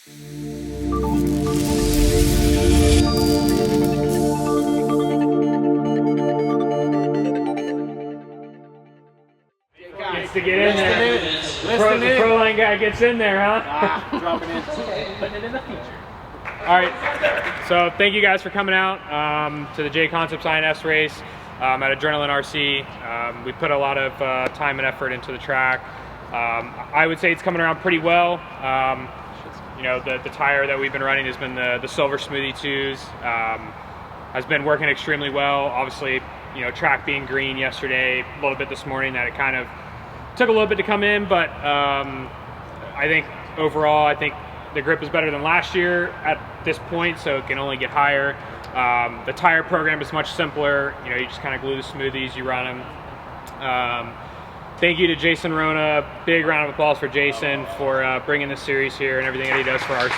Gets to get in there. The pro line guy gets in there, huh? Dropping in. Putting it in the feature. All right, so thank you guys for coming out to the J Concepts INS race at Adrenaline RC. We put a lot of time and effort into the track. I would say it's coming around pretty well. You know, the tire that we've been running has been the Silver Smoothie 2s. Has been working extremely well. Obviously, you know, track being green yesterday, a little bit this morning, that it kind of took a little bit to come in, but I think overall, I think the grip is better than last year at this point, so it can only get higher. The tire program is much simpler. You know, you just kind of glue the smoothies, you run them. Thank you to Jason Rona. Big round of applause for Jason for bringing this series here and everything that he does for RC.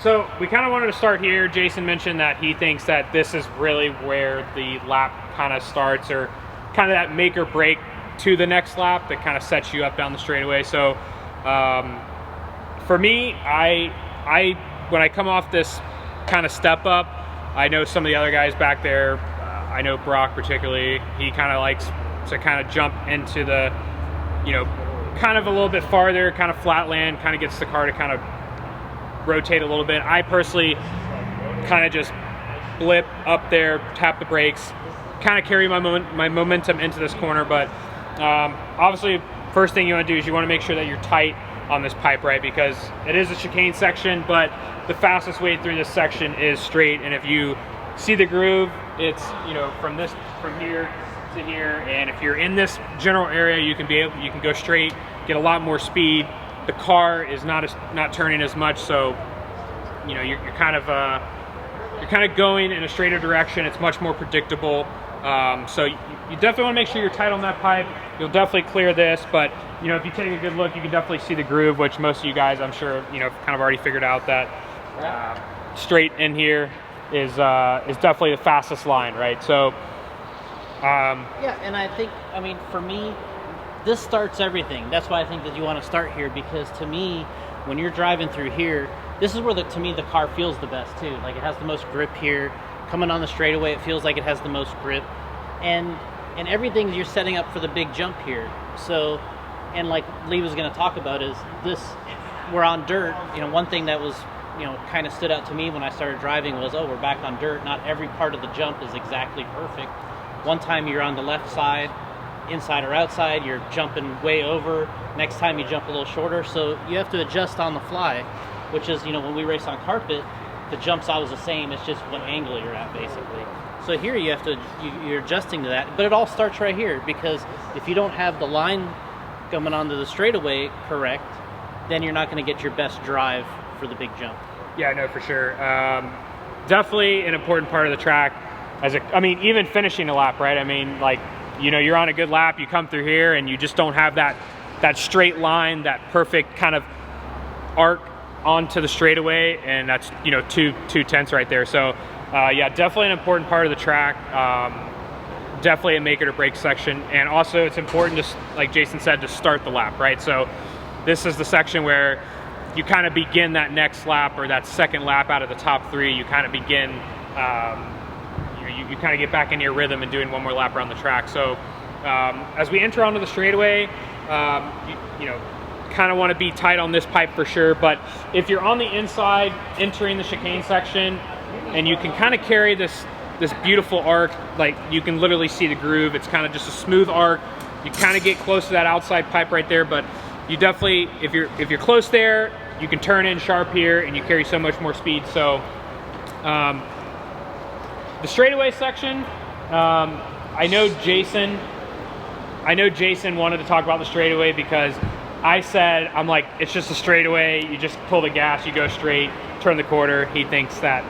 So we kind of wanted to start here. Jason mentioned that he thinks that this is really where the lap kind of starts, or kind of that make or break to the next lap that kind of sets you up down the straightaway. So for me, when I come off this kind of step up, I know some of the other guys back there, I know Brock particularly, he kind of likes to kind of jump into the, you know, kind of a little bit farther, kind of flat land, kind of gets the car to kind of rotate a little bit. I personally kind of just blip up there, tap the brakes, kind of carry my momentum into this corner. But obviously, first thing you want to do is you want to make sure that you're tight on this pipe, right? Because it is a chicane section, but the fastest way through this section is straight. And if you see the groove, it's, you know, from here to here. And if you're in this general area, you can go straight, get a lot more speed. The car is not turning as much, so you know you're kind of going in a straighter direction. It's much more predictable. So you definitely want to make sure you're tight on that pipe. You'll definitely clear this, but you know, if you take a good look, you can definitely see the groove, which most of you guys, I'm sure, you know, kind of already figured out that straight in here is definitely the fastest line, right? So yeah, and I think, I mean, for me, this starts everything. That's why I think that you want to start here, because to me, when you're driving through here, this is where to me the car feels the best too. Like, it has the most grip here. Coming on the straightaway, it feels like it has the most grip, and everything you're setting up for the big jump here. So, and like Lee was going to talk about is this, we're on dirt. You know, one thing that was, you know, kind of stood out to me when I started driving was, oh, we're back on dirt. Not every part of the jump is exactly perfect. One time you're on the left side, inside or outside, you're jumping way over. Next time you jump a little shorter, so you have to adjust on the fly, which is, you know, when we race on carpet, the jump's always the same. It's just what angle you're at, basically. So here you have to, you're adjusting to that, but it all starts right here, because if you don't have the line coming onto the straightaway correct, then you're not going to get your best drive for the big jump. Yeah, no, for sure. Definitely an important part of the track. I mean, even finishing a lap, right? I mean, like, you know, you're on a good lap, you come through here and you just don't have that straight line, that perfect kind of arc onto the straightaway, and that's, you know, two tenths right there. So yeah, definitely an important part of the track. Definitely a make it or break section. And also it's important to, like Jason said, to start the lap, right? So this is the section where you kind of begin that next lap, or that second lap out of the top three. You kind of begin, you kind of get back into your rhythm and doing one more lap around the track. So as we enter onto the straightaway, you know, kind of want to be tight on this pipe for sure. But if you're on the inside entering the chicane section, and you can kind of carry this beautiful arc, like you can literally see the groove. It's kind of just a smooth arc. You kind of get close to that outside pipe right there, but you definitely, if you're close there, you can turn in sharp here and you carry so much more speed. So the straightaway section, I know Jason wanted to talk about the straightaway, because I said, I'm like, it's just a straightaway, you just pull the gas, you go straight, turn the corner. He thinks that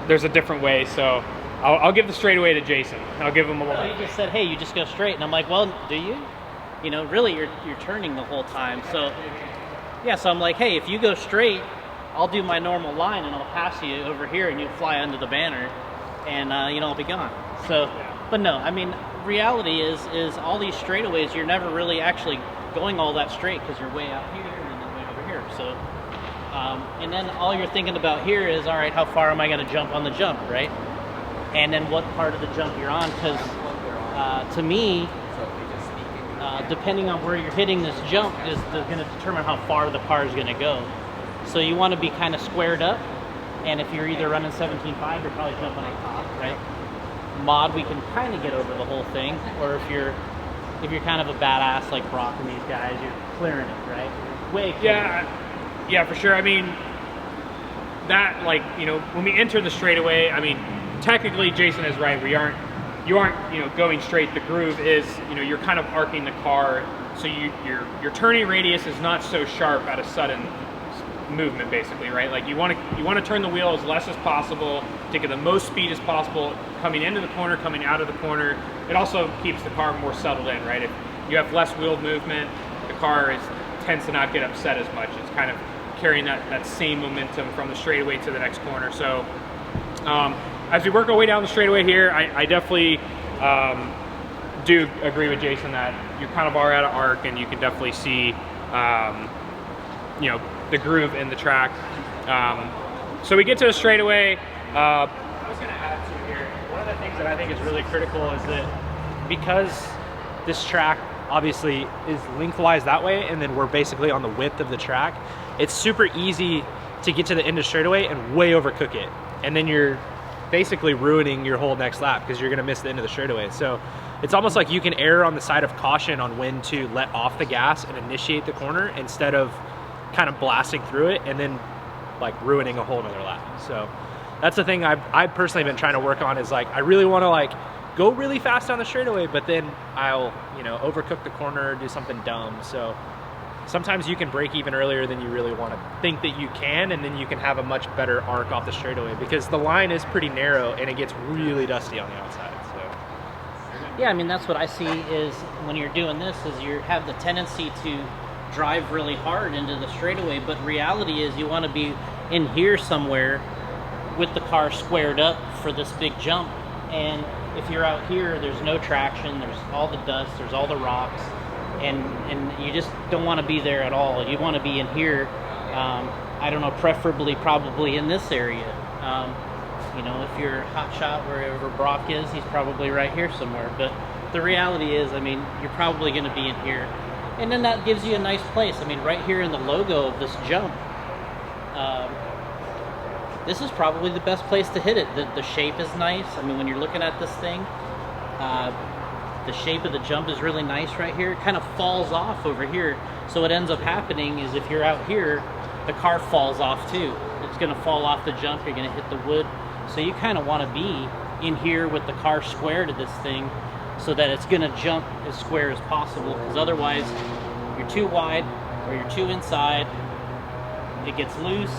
there's a different way, so I'll give the straightaway to Jason. I'll give him a little. He just said, hey, you just go straight, and I'm like, well, do you? You know, really, you're turning the whole time. So yeah, so I'm like, hey, if you go straight, I'll do my normal line and I'll pass you over here and you'll fly under the banner, and you know, I'll be gone. So, but no, I mean, reality is all these straightaways, you're never really actually going all that straight because you're way out here and then way over here. So, and then all you're thinking about here is, all right, how far am I going to jump on the jump, right? And then what part of the jump you're on, because to me, depending on where you're hitting this jump is going to determine how far the car is going to go. So you want to be kind of squared up, and if you're either running 17.5, you're probably jumping on top, right? Mod, we can kind of get over the whole thing, or if you're kind of a badass like Brock and these guys, you're clearing it, right? Way clear. Yeah, for sure. I mean, that, like, you know, when we enter the straightaway, I mean, technically Jason is right. You aren't, you know, going straight. The groove is, you know, you're kind of arcing the car, so your turning radius is not so sharp at a sudden movement, basically, right? Like you want to turn the wheel as less as possible to get the most speed as possible coming into the corner, coming out of the corner. It also keeps the car more settled in, right? If you have less wheel movement, the car tends to not get upset as much. It's kind of carrying that same momentum from the straightaway to the next corner. So as we work our way down the straightaway here, I definitely do agree with Jason that you kind of are at an arc, and you can definitely see you know, the groove in the track. So we get to the straightaway. I was going to add to here, one of the things that I think is really critical is that Because this track obviously is lengthwise that way, and then we're basically on the width of the track, it's super easy to get to the end of straightaway and way overcook it. And then you're basically ruining your whole next lap because you're going to miss the end of the straightaway. So it's almost like you can err on the side of caution on when to let off the gas and initiate the corner instead of kind of blasting through it and then like ruining a whole nother lap. So that's the thing I've personally been trying to work on, is like, I really want to like go really fast on the straightaway, but then I'll, you know, overcook the corner, do something dumb. So sometimes you can break even earlier than you really want to think that you can, and then you can have a much better arc off the straightaway because the line is pretty narrow and it gets really dusty on the outside. So Yeah, I mean, that's what I see is when you're doing this is you have the tendency to drive really hard into the straightaway, but reality is you want to be in here somewhere with the car squared up for this big jump. And if you're out here, there's no traction, there's all the dust, there's all the rocks, and you just don't want to be there at all. You want to be in here, I don't know, preferably probably in this area. You know, if you're hot shot wherever Brock is, he's probably right here somewhere. But the reality is, I mean, you're probably going to be in here. And then that gives you a nice place. I mean, right here in the logo of this jump, this is probably the best place to hit it. The shape is nice. I mean, when you're looking at this thing, the shape of the jump is really nice right here. It kind of falls off over here. So what ends up happening is if you're out here, the car falls off too. It's going to fall off the jump. You're going to hit the wood. So you kind of want to be in here with the car square to this thing so that it's going to jump as square as possible, because otherwise you're too wide or you're too inside, it gets loose,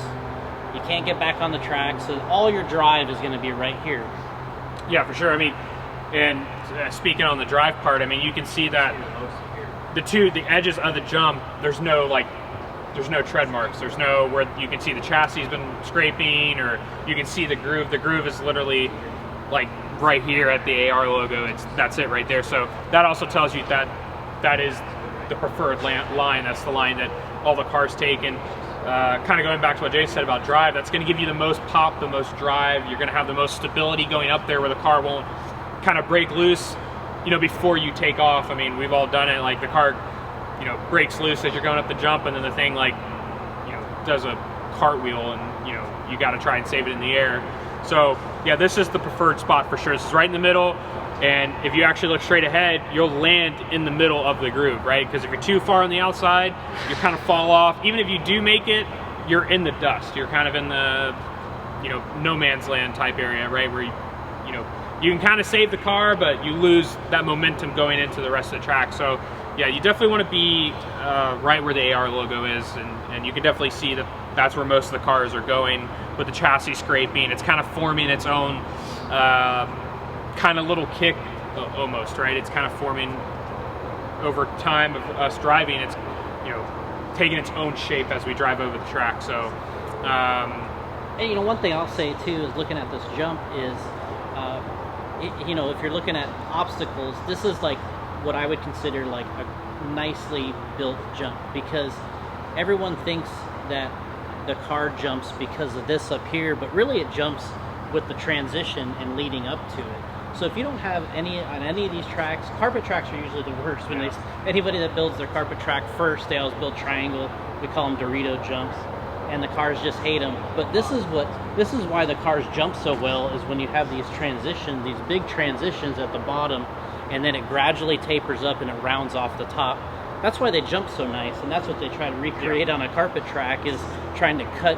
you can't get back on the track, so all your drive is going to be right here. Yeah, for sure. I mean, and speaking on the drive part, I mean, you can see that the edges of the jump, there's no tread marks. There's no where you can see the chassis has been scraping, or you can see the groove. The groove is literally like right here at the AR logo. That's it right there. So that also tells you that is the preferred line. That's the line that all the cars take. And kind of going back to what Jay said about drive, that's going to give you the most pop, the most drive. You're going to have the most stability going up there where the car won't kind of break loose, you know, before you take off. I mean, we've all done it. Like the car, you know, breaks loose as you're going up the jump, and then the thing, like, you know, does a cartwheel, and, you know, you got to try and save it in the air. So yeah, this is the preferred spot for sure. This is right in the middle, and if you actually look straight ahead, you'll land in the middle of the groove, right? Because if you're too far on the outside, you kind of fall off. Even if you do make it, you're in the dust. You're kind of in the, you know, no man's land type area, right? Where you know, you can kind of save the car, but you lose that momentum going into the rest of the track. So yeah, you definitely want to be right where the AR logo is, and you can definitely see that that's where most of the cars are going with the chassis scraping. It's kind of forming its own kind of little kick almost, right? It's kind of forming over time of us driving. It's, you know, taking its own shape as we drive over the track. So and you know, one thing I'll say too is looking at this jump is you know, if you're looking at obstacles, this is like what I would consider like a nicely built jump, because everyone thinks that the car jumps because of this up here, but really it jumps with the transition and leading up to it. So if you don't have any on any of these tracks, carpet tracks are usually the worst. When anybody that builds their carpet track first, they always build triangle. We call them Dorito jumps, and the cars just hate them. But this is why the cars jump so well, is when you have these transitions, these big transitions at the bottom, and then it gradually tapers up and it rounds off the top. That's why they jump so nice, and that's what they try to recreate on a carpet track, is trying to cut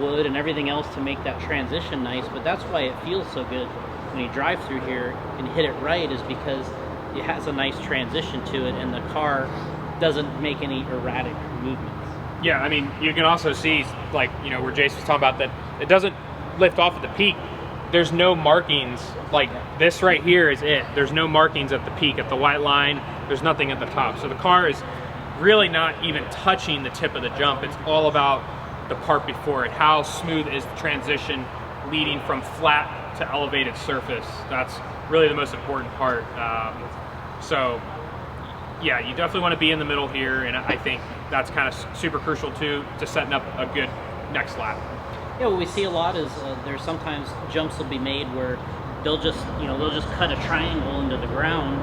wood and everything else to make that transition nice. But that's why it feels so good when you drive through here and hit it right, is because it has a nice transition to it, and the car doesn't make any erratic movements. Yeah, I mean, you can also see, like, you know, where Jason was talking about, that it doesn't lift off at the peak. There's no markings. Like, this right here is it. There's no markings at the peak, at the white line. There's nothing at the top. So the car is really not even touching the tip of the jump. It's all about the part before it. How smooth is the transition leading from flat to elevated surface? That's really the most important part. So yeah, you definitely want to be in the middle here, and I think that's kind of super crucial too, to setting up a good next lap. Yeah, what we see a lot is there's sometimes jumps will be made where they'll just cut a triangle into the ground,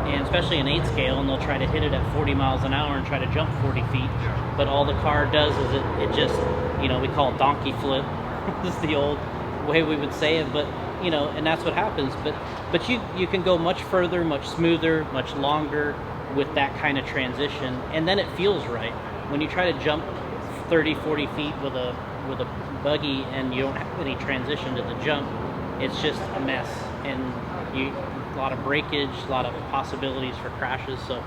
and especially an 8 scale, and they'll try to hit it at 40 miles an hour and try to jump 40 feet. But all the car does is it just, you know, we call it donkey flip. This is the old way we would say it, but you know, and that's what happens. But you can go much further, much smoother, much longer with that kind of transition, and then it feels right. When you try to jump 30-40 feet with a buggy and you don't have any transition to the jump, it's just a mess, and a lot of breakage, a lot of possibilities for crashes. So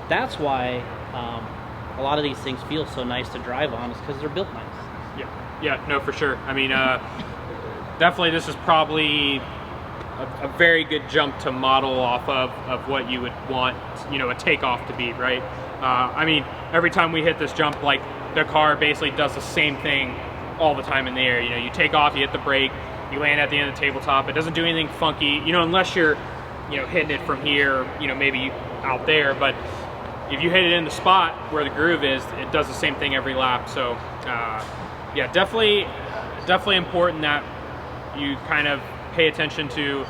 that's why a lot of these things feel so nice to drive on, is because they're built nice. Yeah, no, for sure. I mean, definitely this is probably a very good jump to model off of what you would want, you know, a takeoff to be, right? I mean, every time we hit this jump, like, the car basically does the same thing all the time in the air. You know, you take off, you hit the brake, you land at the end of the tabletop. It doesn't do anything funky, you know, unless you're, you know, hitting it from here, you know, maybe out there. But if you hit it in the spot where the groove is, it does the same thing every lap. So yeah, definitely important that you kind of pay attention to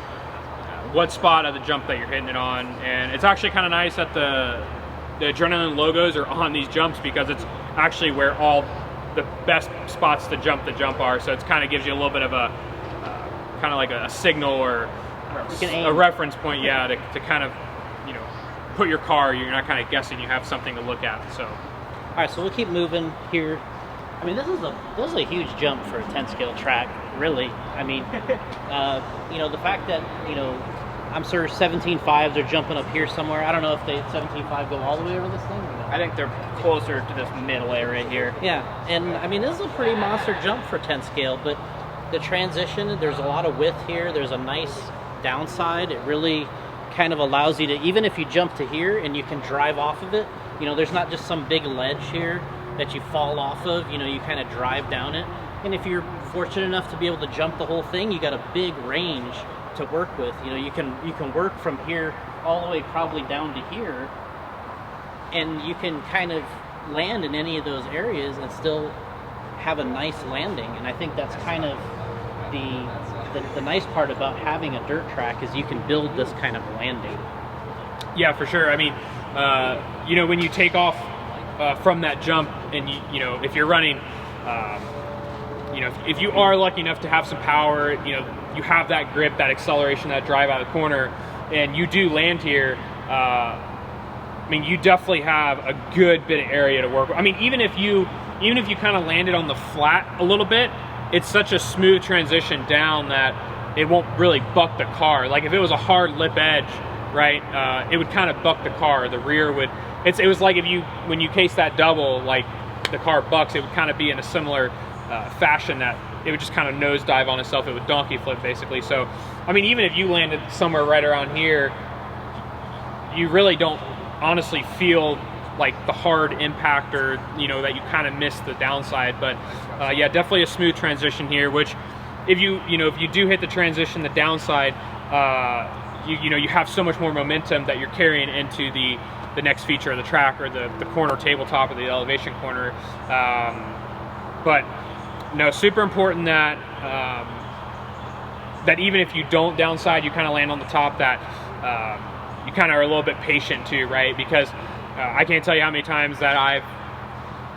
what spot of the jump that you're hitting it on. And it's actually kind of nice that the Adrenaline logos are on these jumps, because it's actually where all the best spots to jump the jump are. So it kind of gives you a little bit of a kind of like a signal or a reference point, yeah, to kind of, you know, put your car, you're not kind of guessing, you have something to look at. So all right, so we'll keep moving here. I mean, this is a huge jump for a 10 scale track, really. I mean, you know, the fact that, you know, I'm sure 17.5s are jumping up here somewhere. I don't know if they 17.5 go all the way over this thing or not. I think they're closer to this middle area here. Yeah, and I mean, this is a pretty monster jump for 10 scale, but the transition, there's a lot of width here. There's a nice downside. It really kind of allows you to, even if you jump to here and you can drive off of it, you know, there's not just some big ledge here that you fall off of, you know, you kind of drive down it. And if you're fortunate enough to be able to jump the whole thing, you got a big range to work with. You know, you can work from here all the way probably down to here, and you can kind of land in any of those areas and still have a nice landing. And I think that's kind of the nice part about having a dirt track, is you can build this kind of landing. yeah, for sure. I mean, you know, when you take off from that jump, and you know, if you're running, you know, if you are lucky enough to have some power, you know, you have that grip, that acceleration, that drive out of the corner, and you do land here, I mean, you definitely have a good bit of area to work with. I mean, even if you kind of landed on the flat a little bit, it's such a smooth transition down that it won't really buck the car. Like if it was a hard lip edge, right, it would kind of buck the car. The rear would, it was like when you case that double, like the car bucks, it would kind of be in a similar fashion, that it would just kind of nosedive on itself. It would donkey flip basically. So, I mean, even if you landed somewhere right around here, you really don't honestly feel like the hard impact, or, you know, that you kind of miss the downside. But yeah, definitely a smooth transition here, which if you do hit the transition, the downside, you have so much more momentum that you're carrying into the next feature of the track, or the corner tabletop, or the elevation corner. But no, super important that that even if you don't downside, you kind of land on the top, that you kind of are a little bit patient too, right? Because I can't tell you how many times that I've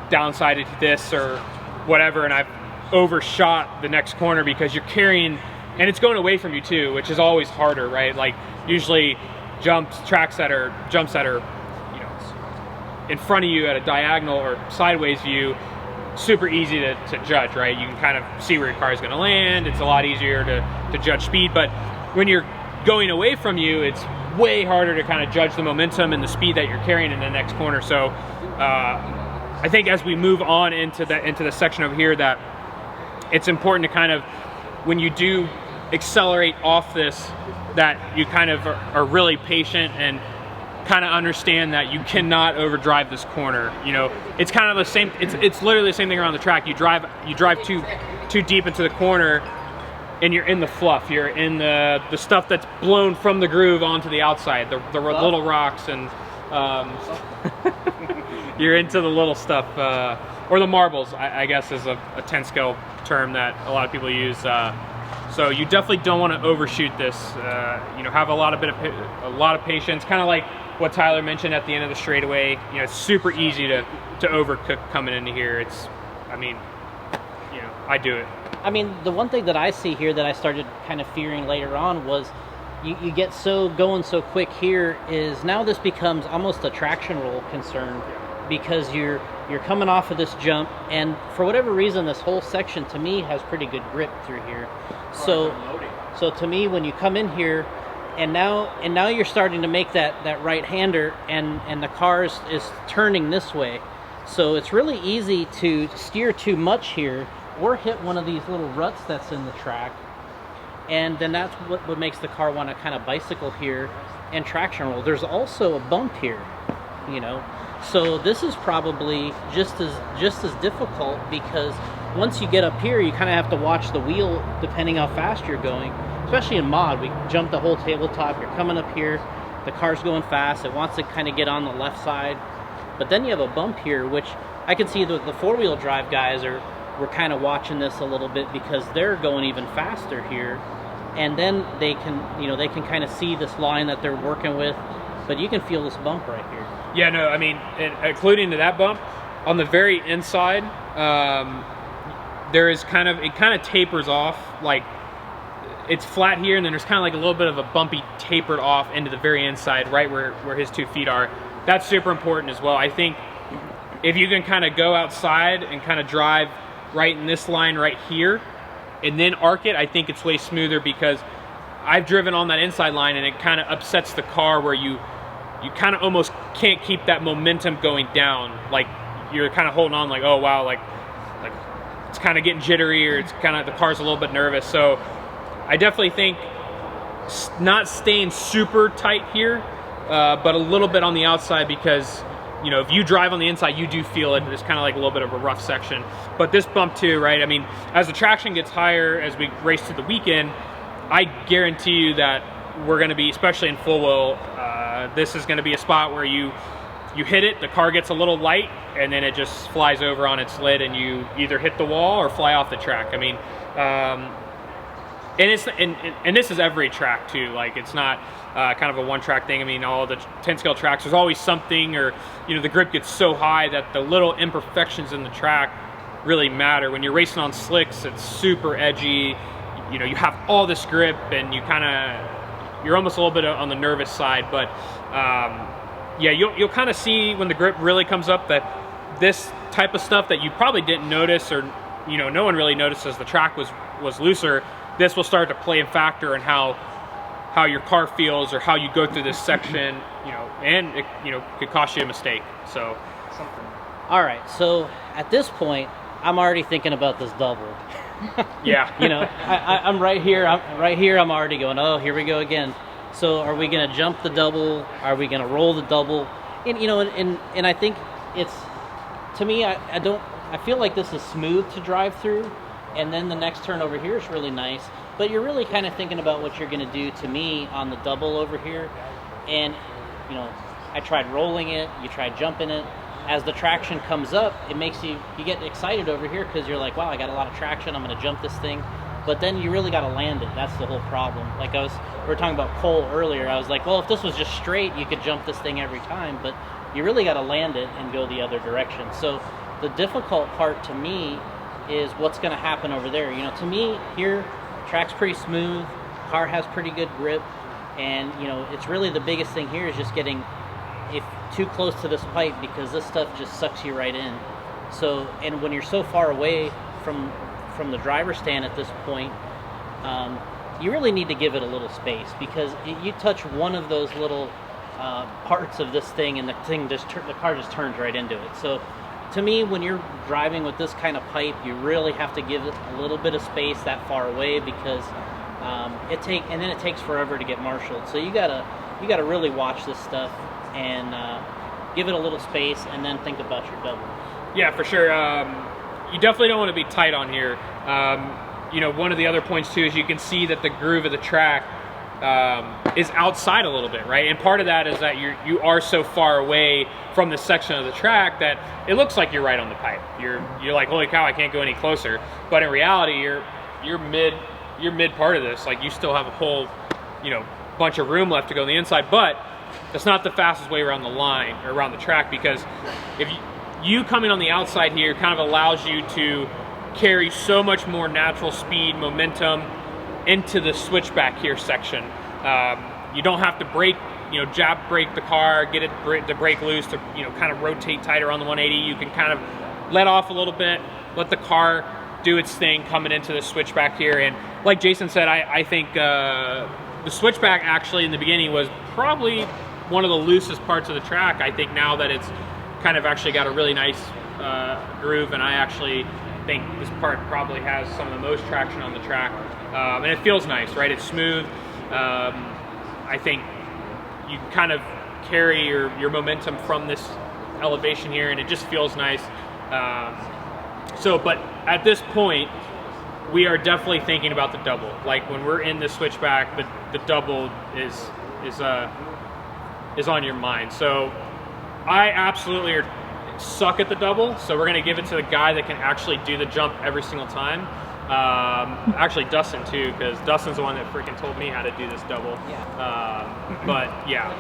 downsided this or whatever, and I've overshot the next corner because you're carrying, and it's going away from you too, which is always harder, right? Like usually jumps that are in front of you at a diagonal or sideways view, super easy to judge, right? You can kind of see where your car is going to land. It's a lot easier to judge speed, but when you're going away from you, it's way harder to kind of judge the momentum and the speed that you're carrying in the next corner. So I think as we move on into the section over here, that it's important to kind of, when you do accelerate off this, that you kind of are really patient and kind of understand that you cannot overdrive this corner. It's kind of the same. It's literally the same thing around the track. You drive too deep into the corner, and you're in the fluff. You're in the stuff that's blown from the groove onto the outside, the little rocks, and you're into the little stuff, or the marbles, I guess is a 10 scale term that a lot of people use. So you definitely don't want to overshoot this. Have a lot of patience, kind of like what Tyler mentioned at the end of the straightaway. It's super easy to overcook coming into here. I do it. I mean, the one thing that I see here that I started kind of fearing later on was you get going so quick here, is now this becomes almost a traction roll concern, because you're coming off of this jump, and for whatever reason this whole section to me has pretty good grip through here. So to me, when you come in here, and now you're starting to make that right-hander, and the car is turning this way, so it's really easy to steer too much here or hit one of these little ruts that's in the track, and then that's what makes the car want to kind of bicycle here and traction roll. There's also a bump here, so this is probably just as difficult, because once you get up here, you kind of have to watch the wheel depending how fast you're going. Especially in mod, we jump the whole tabletop. You're coming up here, the car's going fast. It wants to kind of get on the left side, but then you have a bump here, which I can see the four-wheel drive guys were kind of watching this a little bit, because they're going even faster here, and then they can kind of see this line that they're working with, but you can feel this bump right here. Yeah, no, I mean, including to that bump on the very inside, there is it kind of tapers off, like it's flat here, and then there's kind of like a little bit of a bumpy tapered off into the very inside, right where his 2 feet are. That's super important as well. I think if you can kind of go outside and kind of drive right in this line right here and then arc it, I think it's way smoother, because I've driven on that inside line and it kind of upsets the car, where you kind of almost can't keep that momentum going down. Like you're kind of holding on, like, oh wow, like it's kind of getting jittery, or it's kind of, the car's a little bit nervous. So I definitely think not staying super tight here, but a little bit on the outside, because if you drive on the inside, you do feel it. It's kind of like a little bit of a rough section. But this bump too, right? I mean, as the traction gets higher, as we race to the weekend, I guarantee you that we're going to be, especially in full wheel, this is going to be a spot where you hit it, the car gets a little light, and then it just flies over on its lid, and you either hit the wall or fly off the track. I mean, and this is every track too. Like, it's not kind of a one-track thing. I mean, all the 10-scale tracks, there's always something, or the grip gets so high that the little imperfections in the track really matter. When you're racing on slicks, it's super edgy. You have all this grip, and you're almost a little bit on the nervous side. But yeah, you'll kind of see when the grip really comes up that this type of stuff that you probably didn't notice, or no one really noticed as the track was looser, this will start to play a factor in how your car feels, or how you go through this section, and it could cost you a mistake. So all right, so at this point I'm already thinking about this double. Yeah. I'm right here. I'm already going, oh, here we go again. So are we going to jump the double? Are we going to roll the double? And and I think it's, to me, I feel like this is smooth to drive through, and then the next turn over here is really nice. But you're really kind of thinking about what you're going to do, to me, on the double over here. And, you know, I tried rolling it, you tried jumping it. As the traction comes up, it makes you get excited over here because you're like, wow, I got a lot of traction, I'm going to jump this thing. But then you really got to land it. That's the whole problem. Like we were talking about Cole earlier. I was like, well, if this was just straight, you could jump this thing every time. But you really got to land it and go the other direction. So the difficult part to me is what's going to happen over there. You know, to me, here, track's pretty smooth. Car has pretty good grip. And, you know, it's really the biggest thing here is just getting too close to this pipe, because this stuff just sucks you right in. So, and when you're so far away from the driver's stand at this point, you really need to give it a little space, because you touch one of those little parts of this thing and the car just turns right into it. So to me, when you're driving with this kind of pipe, you really have to give it a little bit of space that far away, because it takes forever to get marshaled. So you gotta really watch this stuff and give it a little space, and then think about your double. Yeah, for sure. You definitely don't want to be tight on here. You know, one of the other points too is you can see that the groove of the track is outside a little bit, right? And part of that is that you are so far away from the section of the track that it looks like you're right on the pipe. You're like, holy cow, I can't go any closer. But in reality, you're mid part of this. Like, you still have a whole, you know, bunch of room left to go on the inside. But that's not the fastest way around the line or around the track, because if you coming on the outside here kind of allows you to carry so much more natural speed, momentum into the switchback here section. You don't have to brake, you know, jab brake the car, get it the brake loose to, you know, kind of rotate tighter on the 180. You can kind of let off a little bit, let the car do its thing coming into the switchback here. And like Jason said, I think the switchback actually in the beginning was probably one of the loosest parts of the track. I think now that it's kind of actually got a really nice groove, and I actually think this part probably has some of the most traction on the track, and it feels nice, right? It's smooth. I think you kind of carry your momentum from this elevation here, and it just feels nice. But at this point, we are definitely thinking about the double. Like, when we're in the switchback, the double is on your mind. So I absolutely suck at the double, so we're going to give it to the guy that can actually do the jump every single time. Actually, Dustin too, because Dustin's the one that freaking told me how to do this double. But yeah.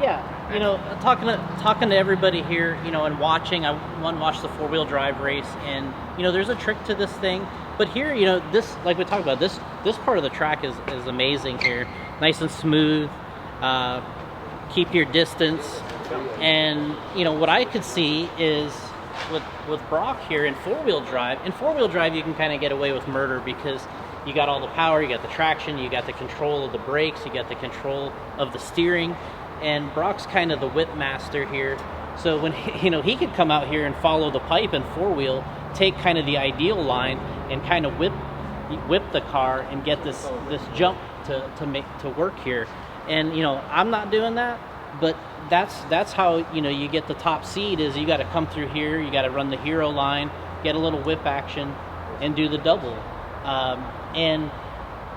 Yeah, you know, talking to everybody here, you know, and watching. I watched the 4-wheel-drive race, and you know, there's a trick to this thing. But here, you know, this, like we talked about, this part of the track is amazing here, nice and smooth. Keep your distance, and you know what I could see is with Brock here in 4-wheel drive. In 4-wheel drive, you can kind of get away with murder, because you got all the power, you got the traction, you got the control of the brakes, you got the control of the steering. And Brock's kind of the whip master here. So when he could come out here and follow the pipe in 4-wheel, take kind of the ideal line and kind of whip the car and get this jump to work here. And you know, I'm not doing that, but that's how, you know, you get the top seed. Is you got to come through here, you got to run the hero line, get a little whip action, and do the double. And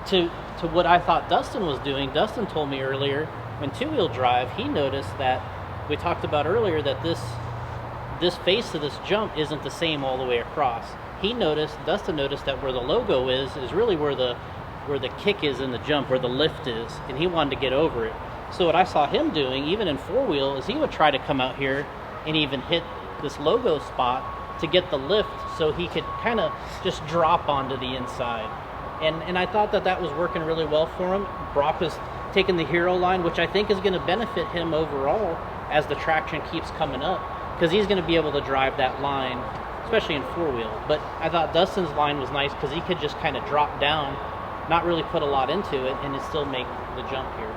to what I thought Dustin was doing, Dustin told me earlier, in 2-wheel drive, he noticed that we talked about earlier that this face of this jump isn't the same all the way across. Dustin noticed that where the logo is really where the kick is in the jump, where the lift is, and he wanted to get over it. So what I saw him doing, even in 4-wheel, is he would try to come out here and even hit this logo spot to get the lift, so he could kind of just drop onto the inside. And I thought that was working really well for him. Brock was taking the hero line, which I think is going to benefit him overall as the traction keeps coming up, because he's going to be able to drive that line, especially in 4-wheel. But I thought Dustin's line was nice because he could just kind of drop down, not really put a lot into it, and it still make the jump here.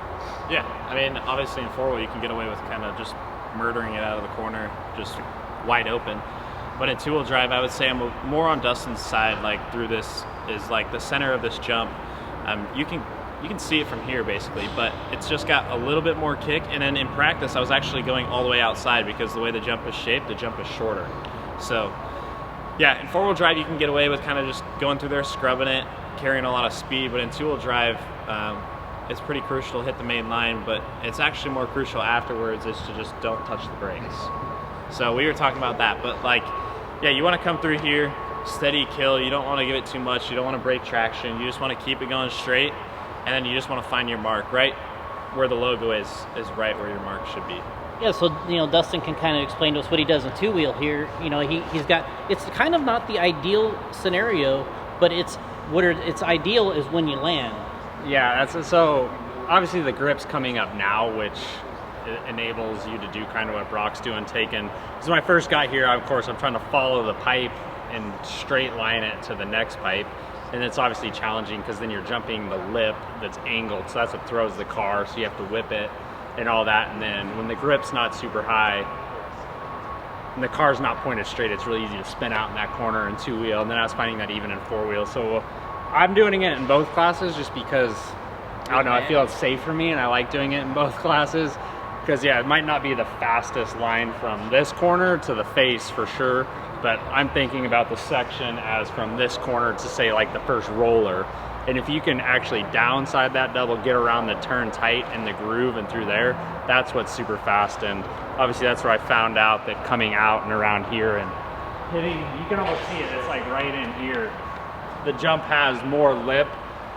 Yeah, I mean, obviously in 4-wheel you can get away with kind of just murdering it out of the corner, just wide open. But in 2-wheel drive, I would say I'm more on Dustin's side. Like, through this is like the center of this jump. You can see it from here basically, but it's just got a little bit more kick. And then in practice, I was actually going all the way outside, because the way the jump is shaped, the jump is shorter. So Yeah, in four-wheel drive, you can get away with kind of just going through there, scrubbing it, carrying a lot of speed. But in two-wheel drive, it's pretty crucial to hit the main line. But it's actually more crucial afterwards is to just don't touch the brakes. So we were talking about that. But like, yeah, you want to come through here, steady kill. You don't want to give it too much. You don't want to break traction. You just want to keep it going straight, and then you just want to find your mark right where the logo is right where your mark should be. Yeah, so Dustin can kind of explain to us what he does in two-wheel here. He's got, it's kind of not the ideal scenario, but it's ideal is when you land. Yeah, so obviously the grip's coming up now, which enables you to do kind of what Brock's doing, taking. So when I first got here, of course, I'm trying to follow the pipe and straight line it to the next pipe. And it's obviously challenging because then you're jumping the lip that's angled, so that's what throws the car, so you have to whip it and all that. And then when the grip's not super high and the car's not pointed straight, it's really easy to spin out in that corner in two-wheel. And then I was finding that even in four-wheel. So I'm doing it in both classes just because, I don't know, I feel it's safe for me and I like doing it in both classes. Because yeah, it might not be the fastest line from this corner to the face for sure, but I'm thinking about the section as from this corner to say like the first roller. And if you can actually downside that double, get around the turn tight and the groove and through there, that's what's super fast. And obviously that's where I found out that coming out and around here and hitting, you can almost see it, it's like right in here. The jump has more lip,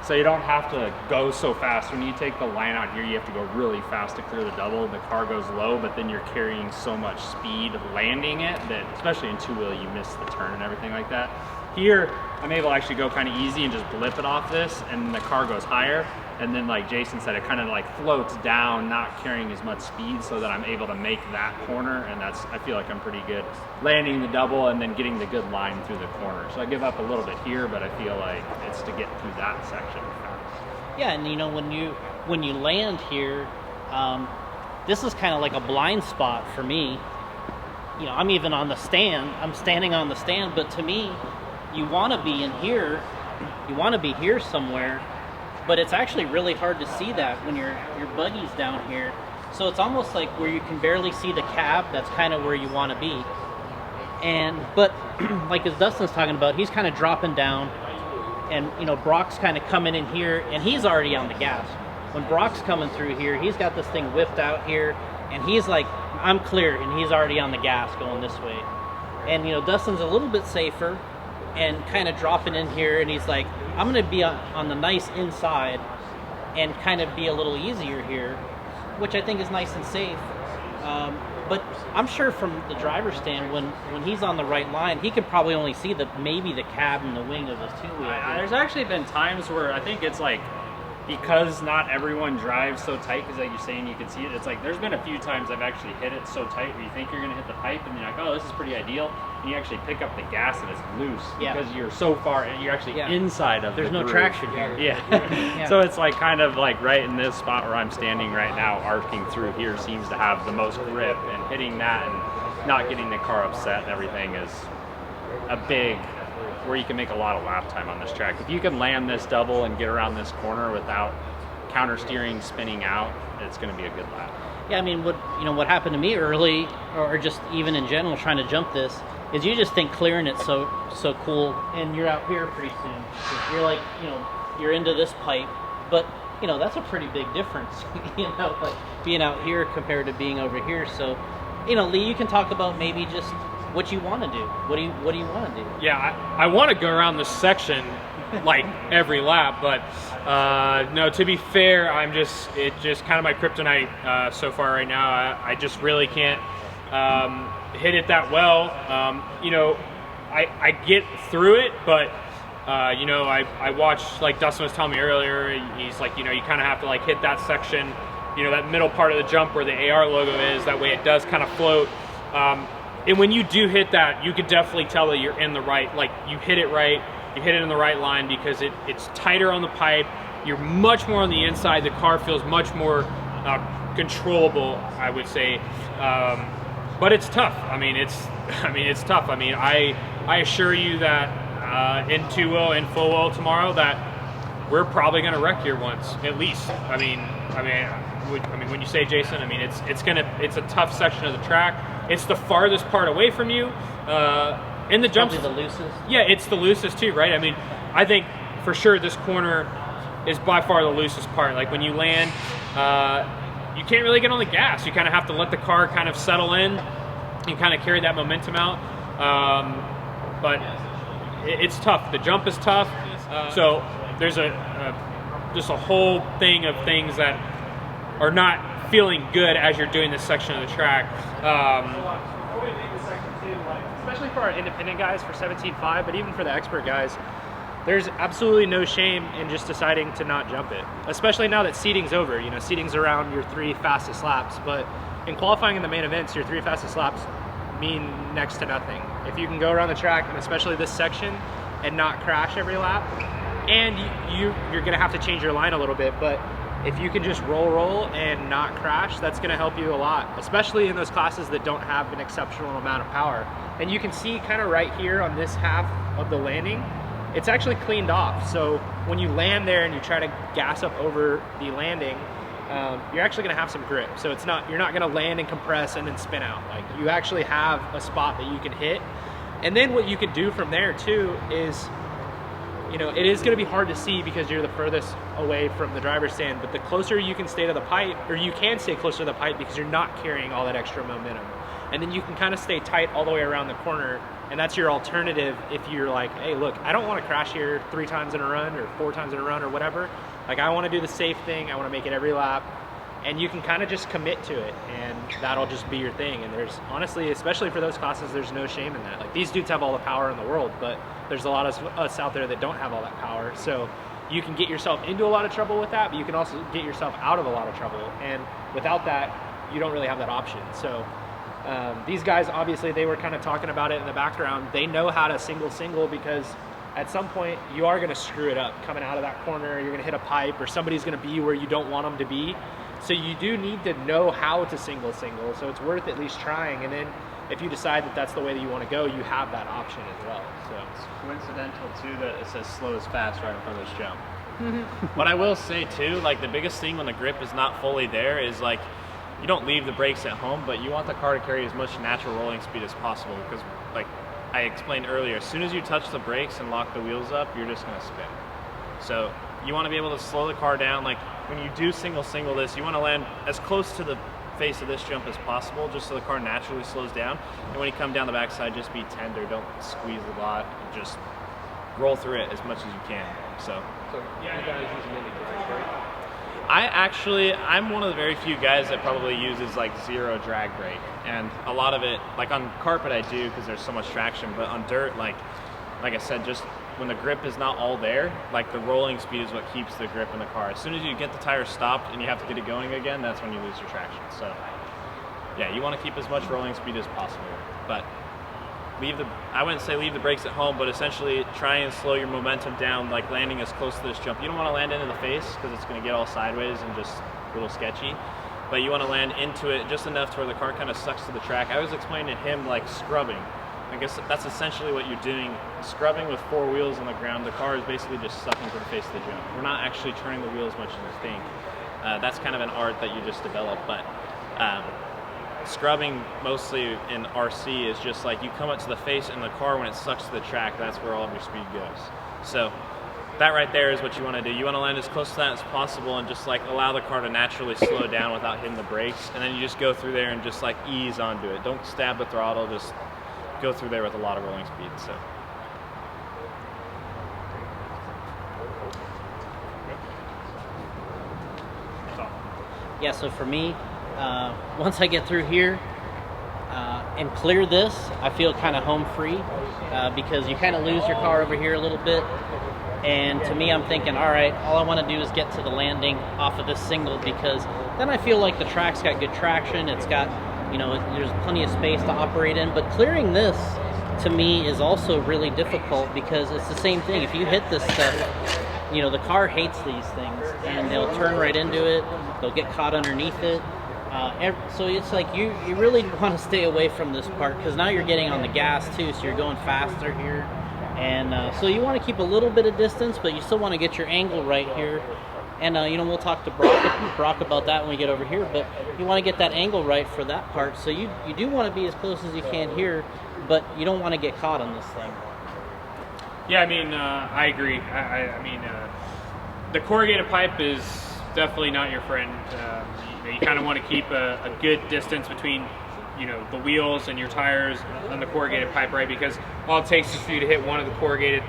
so you don't have to go so fast. When you take the line out here, you have to go really fast to clear the double. The car goes low, but then you're carrying so much speed landing it that, especially in two-wheel, you miss the turn and everything like that. Here, I'm able to actually go kind of easy and just blip it off this, and the car goes higher. And then like Jason said, it kind of like floats down, not carrying as much speed, so that I'm able to make that corner, and I feel like I'm pretty good landing the double and then getting the good line through the corner. So I give up a little bit here, but I feel like it's to get through that section fast. Yeah, and when you land here, this is kind of like a blind spot for me. I'm even on the stand. I'm standing on the stand, but to me, you want to be in here. You want to be here somewhere. But it's actually really hard to see that when your buggy's down here. So it's almost like where you can barely see the cab. That's kind of where you want to be. But like as Dustin's talking about, he's kind of dropping down, and Brock's kind of coming in here, and he's already on the gas. When Brock's coming through here, he's got this thing whipped out here, and he's like, I'm clear, and he's already on the gas going this way. And Dustin's a little bit safer and kind of dropping in here, and he's like, I'm going to be on the nice inside and kind of be a little easier here, which I think is nice and safe. But I'm sure from the driver's stand, when he's on the right line, he can probably only see maybe the cab and the wing of his two-wheel. There's actually been times where I think it's like, because not everyone drives so tight, because like you're saying you can see it, it's like there's been a few times I've actually hit it so tight where you think you're going to hit the pipe and you're like, oh, this is pretty ideal, and you actually pick up the gas and it's loose because you're so far and you're actually inside of there's the no groove. traction here. Yeah. So it's like kind of like right in this spot where I'm standing right now, arcing through here seems to have the most grip, and hitting that and not getting the car upset and everything is a big where you can make a lot of lap time on this track. If you can land this double and get around this corner without counter steering, spinning out, it's going to be a good lap. Yeah, I mean, what happened to me early, or just even in general trying to jump this, is you just think clearing it's so cool, and you're out here pretty soon. You're like, you're into this pipe, but that's a pretty big difference, like being out here compared to being over here. So, Lee, you can talk about maybe just what you want to do. What do you want to do? Yeah, I want to go around this section like every lap, but no, to be fair, it's just kind of my kryptonite so far right now. I just really can't hit it that well. I get through it, but I watched, like Dustin was telling me earlier, he's like, you kind of have to like hit that section, that middle part of the jump where the AR logo is, that way it does kind of float. And when you do hit that, you can definitely tell that you're in the right, like you hit it right, you hit it in the right line, because it's tighter on the pipe, you're much more on the inside, the car feels much more controllable, I would say. But it's tough. It's tough. I assure you that in two-wheel and full-wheel tomorrow that we're probably going to wreck here once, at least. When you say Jason, it's a tough section of the track. It's the farthest part away from you, And the jumps, probably the loosest. yeah, it's the loosest too, right? I mean, I think for sure this corner is by far the loosest part. Like when you land, you can't really get on the gas. You kind of have to let the car kind of settle in and kind of carry that momentum out. But it's tough. The jump is tough. So there's just a whole thing of things that are not feeling good as you're doing this section of the track. Especially for our independent guys for 17.5, but even for the expert guys, there's absolutely no shame in just deciding to not jump it. Especially now that seating's over. You know, seating's around your 3 fastest laps, but in qualifying in the main events, your 3 fastest laps mean next to nothing. If you can go around the track, and especially this section, and not crash every lap, and you're gonna have to change your line a little bit, but if you can just roll and not crash, that's gonna help you a lot, especially in those classes that don't have an exceptional amount of power. And you can see kind of right here on this half of the landing, it's actually cleaned off. So when you land there and you try to gas up over the landing, you're actually gonna have some grip. So you're not gonna land and compress and then spin out. Like, you actually have a spot that you can hit. And then what you can do from there too is, you know, it is going to be hard to see because you're the furthest away from the driver's stand, but the closer you can stay to the pipe, or you can stay closer to the pipe because you're not carrying all that extra momentum. And then you can kind of stay tight all the way around the corner, and that's your alternative if you're like, hey, look, I don't want to crash here 3 times in a run or 4 times in a run or whatever. Like, I want to do the safe thing. I want to make it every lap. And you can kind of just commit to it, and that'll just be your thing. And there's, honestly, especially for those classes, there's no shame in that. Like, these dudes have all the power in the world, but there's a lot of us out there that don't have all that power. So you can get yourself into a lot of trouble with that, but you can also get yourself out of a lot of trouble. And without that, you don't really have that option. So these guys, obviously, they were kind of talking about it in the background. They know how to single because at some point you are going to screw it up coming out of that corner. You're going to hit a pipe, or somebody's going to be where you don't want them to be. So you do need to know how to single. So it's worth at least trying. And then if you decide that that's the way that you want to go, you have that option as well. So it's coincidental too that it says slow is fast right in front of this jump. What I will say too, like, the biggest thing when the grip is not fully there is, like, you don't leave the brakes at home, but you want the car to carry as much natural rolling speed as possible, because, like I explained earlier, as soon as you touch the brakes and lock the wheels up, you're just going to spin. So you want to be able to slow the car down. Like, when you do single this, you want to land as close to the face of this jump as possible, just so the car naturally slows down. And when you come down the backside, just be tender. Don't squeeze a lot. Just roll through it as much as you can. So yeah, you guys use mini drag, right? I'm one of the very few guys that probably uses like 0 drag brake, and a lot of it, like on carpet I do because there's so much traction, but on dirt, like I said, just when the grip is not all there, like, the rolling speed is what keeps the grip in the car. As soon as you get the tire stopped and you have to get it going again, that's when you lose your traction. So yeah, you want to keep as much rolling speed as possible, but I wouldn't say leave the brakes at home, but essentially try and slow your momentum down, like landing as close to this jump. You don't want to land into the face because it's going to get all sideways and just a little sketchy, but you want to land into it just enough to where the car kind of sucks to the track. I was explaining to him, like, scrubbing. I guess that's essentially what you're doing. Scrubbing with 4 wheels on the ground, the car is basically just sucking to the face of the jump. We're not actually turning the wheel as much as you think. That's kind of an art that you just develop, but scrubbing mostly in RC is just like you come up to the face in the car when it sucks to the track, that's where all of your speed goes. So that right there is what you want to do. You want to land as close to that as possible and just, like, allow the car to naturally slow down without hitting the brakes, and then you just go through there and just, like, ease onto it. Don't stab the throttle, just go through there with a lot of rolling speed. So Yeah, so for me, once I get through here and clear this, I feel kind of home free because you kind of lose your car over here a little bit. And to me, I'm thinking, all right, all I want to do is get to the landing off of this single, because then I feel like the track's got good traction. It's got, you know, there's plenty of space to operate in. But clearing this, to me, is also really difficult because it's the same thing. If you hit this stuff, you know, the car hates these things, and they'll turn right into it. They'll get caught underneath it. So it's like you really want to stay away from this part, because now you're getting on the gas too, so you're going faster here. And so you want to keep a little bit of distance, but you still want to get your angle right here. And we'll talk to Brock about that when we get over here. But you want to get that angle right for that part. So you do want to be as close as you can here, but you don't want to get caught on this thing. Yeah, I mean, I agree. I mean, the corrugated pipe is definitely not your friend. You kind of want to keep a good distance between, the wheels and your tires on the corrugated pipe, right? Because all it takes is for you to hit one of the corrugated,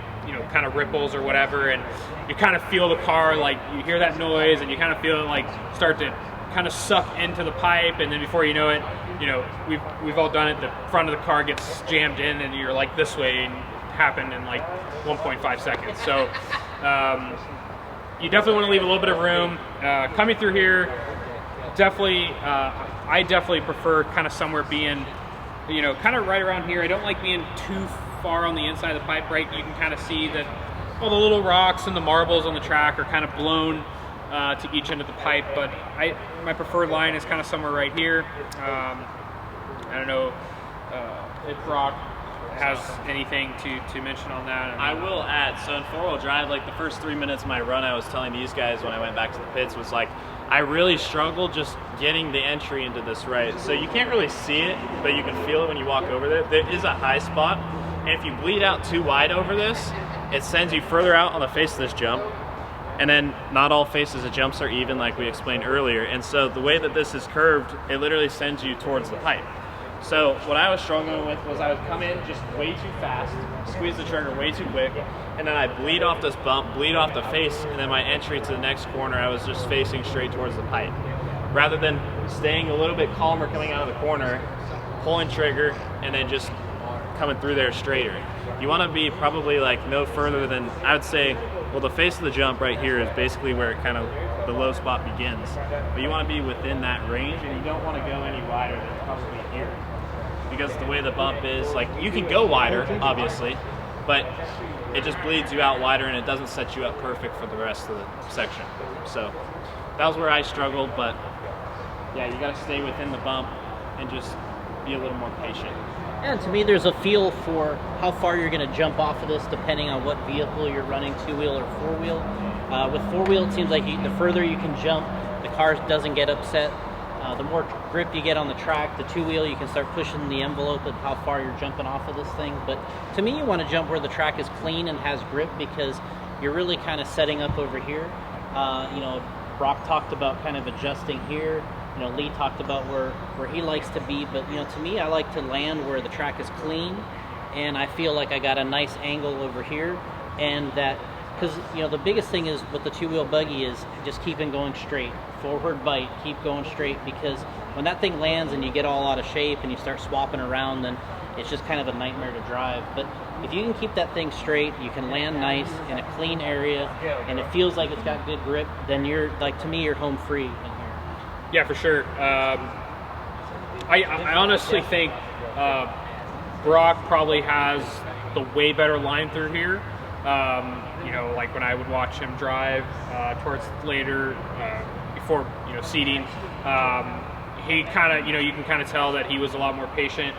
kind of ripples or whatever, and you kind of feel the car, like you hear that noise, and you kind of feel it like start to kind of suck into the pipe, and then before you know it, we've all done it. The front of the car gets jammed in, and you're like this way, and it happened in like 1.5 seconds. So you definitely want to leave a little bit of room coming through here. Definitely, I definitely prefer kind of somewhere being, kind of right around here. I don't like being too far on the inside of the pipe, right? You can kind of see that all the little rocks and the marbles on the track are kind of blown to each end of the pipe, but my preferred line is kind of somewhere right here. I don't know if Brock has anything to mention on that. I will add, so in four-wheel drive, like the first 3 minutes of my run, I was telling these guys when I went back to the pits was like, I really struggled just getting the entry into this right. So you can't really see it, but you can feel it when you walk over there. There is a high spot, and if you bleed out too wide over this, it sends you further out on the face of this jump. And then not all faces of jumps are even, like we explained earlier. And so the way that this is curved, it literally sends you towards the pipe. So what I was struggling with was I would come in just way too fast, squeeze the trigger way too quick, and then I'd bleed off this bump, bleed off the face, and then my entry to the next corner, I was just facing straight towards the pipe. Rather than staying a little bit calmer coming out of the corner, pulling trigger, and then just coming through there straighter. You want to be probably like no further than, I would say, well, the face of the jump right here is basically where it kind of, the low spot begins. But you want to be within that range, and you don't want to go any wider than probably here. Because the way the bump is, like, you can go wider, obviously, but it just bleeds you out wider and it doesn't set you up perfect for the rest of the section. So that was where I struggled, but yeah, you got to stay within the bump and just be a little more patient. And to me, there's a feel for how far you're going to jump off of this depending on what vehicle you're running, two-wheel or four-wheel. With four-wheel, it seems like the further you can jump, the car doesn't get upset. The more grip you get on the track, the two-wheel, you can start pushing the envelope of how far you're jumping off of this thing. But to me, you want to jump where the track is clean and has grip, because you're really kind of setting up over here. Brock talked about kind of adjusting here. Lee talked about where he likes to be, but to me, I like to land where the track is clean, and I feel like I got a nice angle over here, and that, because the biggest thing is with the two-wheel buggy is just keeping going straight, forward bite, keep going straight, because when that thing lands and you get all out of shape and you start swapping around, then it's just kind of a nightmare to drive. But if you can keep that thing straight, you can land nice in a clean area, and it feels like it's got good grip, then you're, like, to me, you're home free in here. Yeah, for sure. I honestly think Brock probably has the way better line through here. Like when I would watch him drive towards later, before seating, he kind of, you can kind of tell that he was a lot more patient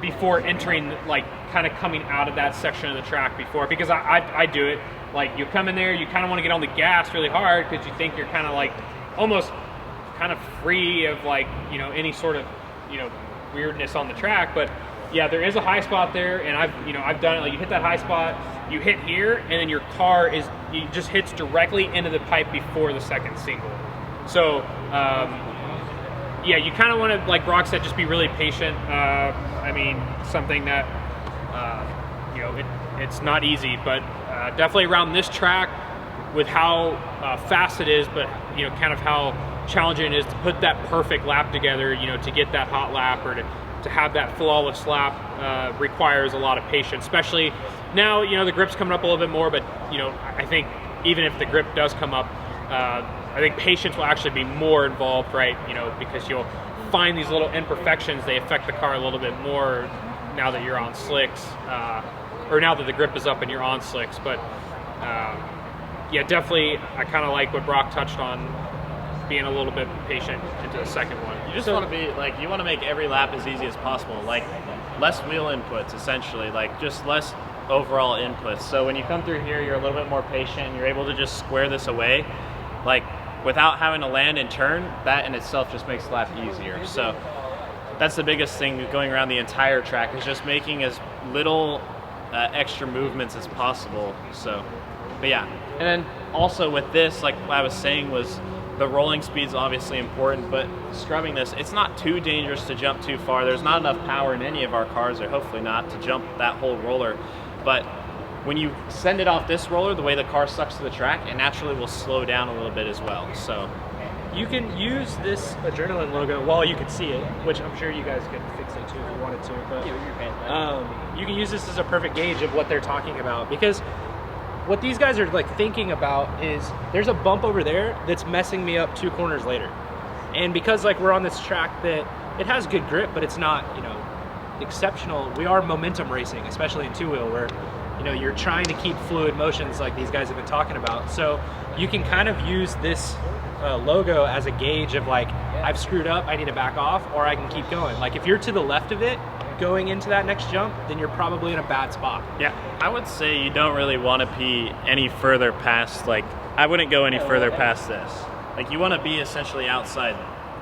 before entering, like kind of coming out of that section of the track before, because I do it. Like, you come in there, you kind of want to get on the gas really hard because you think you're kind of like almost kind of free of, like, any sort of weirdness on the track. But yeah, there is a high spot there, and I've done it. Like, you hit that high spot, you hit here, and then your car just hits directly into the pipe before the second single. So yeah, you kind of want to, like Brock said, just be really patient. I mean, something that it's not easy, but definitely around this track, with how fast it is, but kind of how challenging it is to put that perfect lap together, to get that hot lap, or to have that flawless lap, requires a lot of patience. Especially now, the grip's coming up a little bit more, but I think even if the grip does come up, I think patience will actually be more involved, right? Because you'll find these little imperfections. They affect the car a little bit more now that you're on slicks, or now that the grip is up and you're on slicks. But yeah, definitely, I kind of like what Brock touched on, being a little bit patient into the second one. You just want to be, like, you want to make every lap as easy as possible. Like, less wheel inputs, essentially. Like, just less overall inputs. So when you come through here, you're a little bit more patient, and you're able to just square this away. like without having to land and turn, that in itself just makes the lap easier. So that's the biggest thing going around the entire track, is just making as little extra movements as possible. So, but yeah. And then also with this, like I was saying, was the rolling speed's obviously important, but scrubbing this, it's not too dangerous to jump too far. There's not enough power in any of our cars, or hopefully not, to jump that whole roller. But when you send it off this roller, the way the car sucks to the track, it naturally will slow down a little bit as well. So You can use this adrenaline logo while you can see it, which I'm sure you guys could fix it too if you wanted to. But you can use this as a perfect gauge of what they're talking about, because what these guys are like thinking about is there's a bump over there that's messing me up 2 corners later, and because like we're on this track that it has good grip, but it's not, you know, exceptional. We are momentum racing, especially in 2-wheel, where you know you're trying to keep fluid motions like these guys have been talking about. So you can kind of use this logo as a gauge of like, I've screwed up, I need to back off, or I can keep going. Like if you're to the left of it going into that next jump, then you're probably in a bad spot. Yeah, I would say you don't really want to be any further past, like, I wouldn't go any further past this. Like, you want to be essentially outside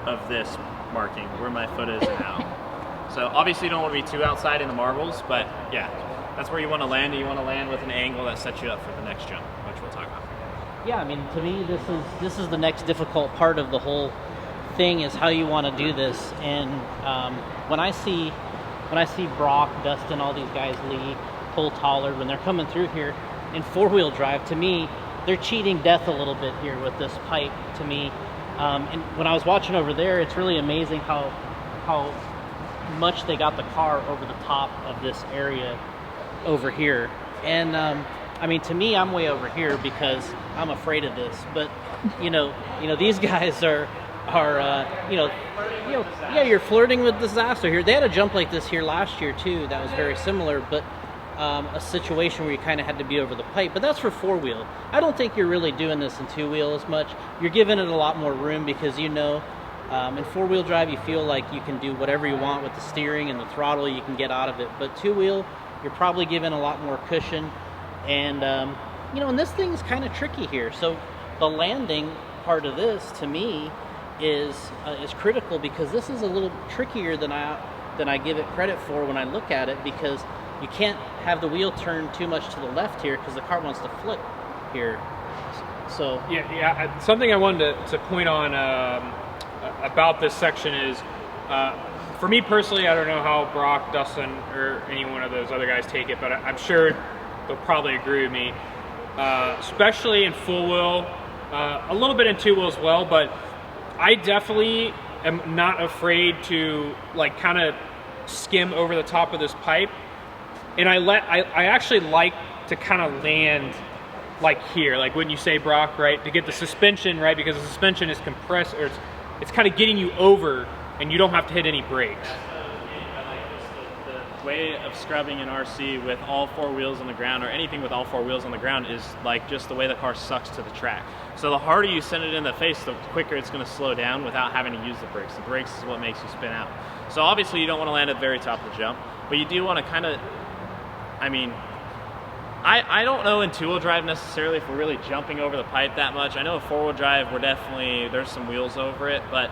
of this marking, where my foot is now. So obviously you don't want to be too outside in the marbles, but yeah, that's where you want to land, and you want to land with an angle that sets you up for the next jump, which we'll talk about. Yeah, I mean, to me, this is the next difficult part of the whole thing, is how you want to do this. And when I see Brock, Dustin, all these guys, Lee, Cole Tollard, when they're coming through here in 4-wheel drive, to me, they're cheating death a little bit here with this pipe, to me. And when I was watching over there, it's really amazing how much they got the car over the top of this area over here. And I mean, to me, I'm way over here because I'm afraid of this. But you know, these guys are yeah, you're flirting with disaster here. They had a jump like this here last year too. That was very similar, but a situation where you kind of had to be over the pipe. But that's for 4-wheel. I don't think you're really doing this in 2-wheel as much. You're giving it a lot more room because in 4-wheel drive you feel like you can do whatever you want with the steering and the throttle. You can get out of it. But 2-wheel, you're probably given a lot more cushion. And and this thing's kind of tricky here. So the landing part of this, to me, is critical, because this is a little trickier than I give it credit for when I look at it, because you can't have the wheel turn too much to the left here because the car wants to flip here. So yeah. Something I wanted to point on about this section is, for me personally, I don't know how Brock, Dustin, or any one of those other guys take it, but I'm sure they'll probably agree with me, especially in 4-wheel, a little bit in 2-wheel as well, but I definitely am not afraid to like kind of skim over the top of this pipe, and I actually like to kind of land like here, like when you say, Brock, right, to get the suspension right, because the suspension is compressed, or it's kind of getting you over, and you don't have to hit any brakes. The way of scrubbing in RC with all 4 wheels on the ground, or anything with all 4 wheels on the ground, is like just the way the car sucks to the track. So the harder you send it in the face, the quicker it's going to slow down without having to use the brakes. The brakes is what makes you spin out. So obviously you don't want to land at the very top of the jump, but you do want to kind of, I mean, I don't know in 2-wheel drive necessarily if we're really jumping over the pipe that much. I know in 4-wheel drive there's some wheels over it, but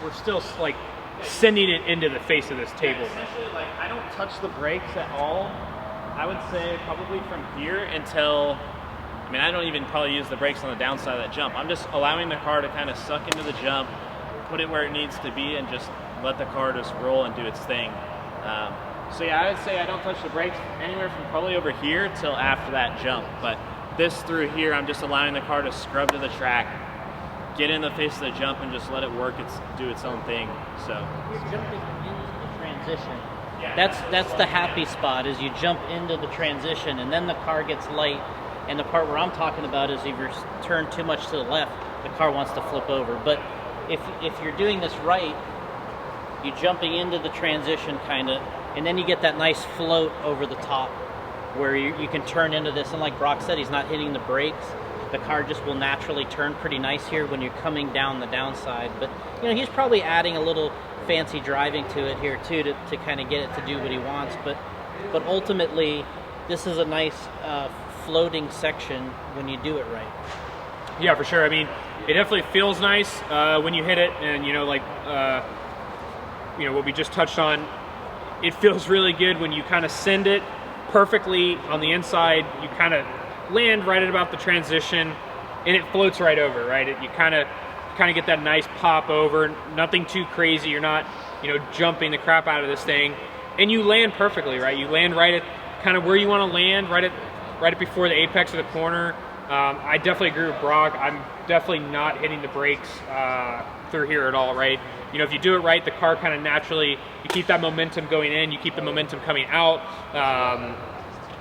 we're still like sending it into the face of this table. Essentially, like, I don't touch the brakes at all. I would say probably from here until, I mean, I don't even probably use the brakes on the downside of that jump. I'm just allowing the car to kind of suck into the jump, put it where it needs to be, and just let the car just roll and do its thing. So yeah, I would say I don't touch the brakes anywhere from probably over here till after that jump. But this through here, I'm just allowing the car to scrub to the track, get in the face of the jump, and just let it work, do its own thing. So you're jumping into the transition. That's the happy spot, is you jump into the transition, and then the car gets light. And the part where I'm talking about is if you're turned too much to the left, the car wants to flip over. But if you're doing this right, you're jumping into the transition kind of, and then you get that nice float over the top where you can turn into this. And like Brock said, he's not hitting the brakes. The car just will naturally turn pretty nice here when you're coming down the downside. But he's probably adding a little fancy driving to it here too, to kind of get it to do what he wants. But ultimately, this is a nice floating section when you do it right. Yeah, for sure. I mean, it definitely feels nice when you hit it, and like what we just touched on. It feels really good when you kind of send it perfectly on the inside. You kind of land right at about the transition, and it floats right over. Right, you kind of get that nice pop over. Nothing too crazy. You're not jumping the crap out of this thing, and you land perfectly. Right, you land right at kind of where you want to land, right at before the apex of the corner. I definitely agree with Brock. I'm definitely not hitting the brakes through here at all, right? If you do it right, the car kind of naturally, you keep that momentum going in, you keep the momentum coming out,